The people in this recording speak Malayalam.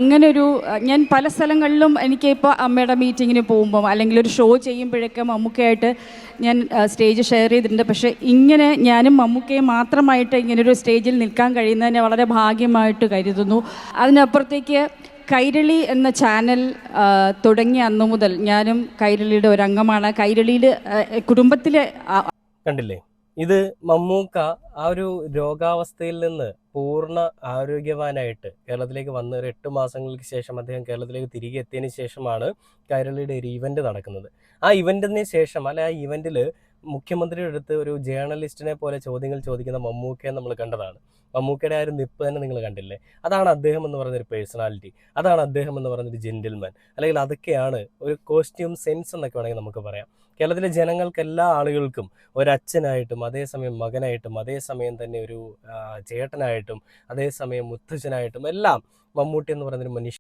അങ്ങനൊരു ഞാൻ പല സ്ഥലങ്ങളിലും എനിക്കിപ്പോൾ അമ്മയുടെ മീറ്റിങ്ങിന് പോകുമ്പം അല്ലെങ്കിൽ ഒരു ഷോ ചെയ്യുമ്പോഴൊക്കെ മമ്മൂക്കയായിട്ട് ഞാൻ സ്റ്റേജ് ഷെയർ ചെയ്തിട്ടുണ്ട്. പക്ഷേ ഇങ്ങനെ ഞാനും മമ്മൂക്കയും മാത്രമായിട്ട് ഇങ്ങനൊരു സ്റ്റേജിൽ നിൽക്കാൻ കഴിയുന്നതിനെ വളരെ ഭാഗ്യമായിട്ട് കരുതുന്നു. അതിനപ്പുറത്തേക്ക് കൈരളി എന്ന ചാനൽ തുടങ്ങിയ അന്നു മുതൽ ഞാനും കൈരളിയുടെ ഒരു അംഗമാണ്. കൈരളിയിൽ കുടുംബത്തിലെ കണ്ടില്ലേ, ഇത് മമ്മൂക്ക ആ ഒരു രോഗാവസ്ഥയിൽ നിന്ന് പൂർണ്ണ ആരോഗ്യവാനായിട്ട് കേരളത്തിലേക്ക് വന്ന ഒരു 8 മാസങ്ങൾക്ക് ശേഷം അദ്ദേഹം കേരളത്തിലേക്ക് തിരികെ എത്തിയതിന് ശേഷമാണ് കൈരളിയുടെ ഒരു ഇവന്റ് നടക്കുന്നത്. ആ ഇവന്റിന് ശേഷം ആ ഇവന്റിൽ മുഖ്യമന്ത്രിയുടെ അടുത്ത് ഒരു ജേർണലിസ്റ്റിനെ പോലെ ചോദ്യങ്ങൾ ചോദിക്കുന്ന മമ്മൂക്കയെ നമ്മൾ കണ്ടതാണ്. മമ്മൂക്കയുടെ ആ ഒരു നിപ്പ് തന്നെ നിങ്ങൾ കണ്ടില്ലേ. അതാണ് അദ്ദേഹം എന്ന് പറയുന്നൊരു പേഴ്സണാലിറ്റി, അതാണ് അദ്ദേഹം എന്ന് പറയുന്നൊരു ജെന്റിൽമാൻ, അല്ലെങ്കിൽ അതൊക്കെയാണ് ഒരു കോസ്റ്റ്യൂം സെൻസ് എന്നൊക്കെ വേണമെങ്കിൽ നമുക്ക് പറയാം. കേരളത്തിലെ ജനങ്ങൾക്ക്, എല്ലാ ആളുകൾക്കും ഒരച്ഛനായിട്ടും അതേസമയം മകനായിട്ടും അതേസമയം തന്നെ ഒരു ചേട്ടനായിട്ടും അതേസമയം മുത്തച്ഛനായിട്ടും എല്ലാം മമ്മൂട്ടി എന്ന് പറയുന്നൊരു മനുഷ്യൻ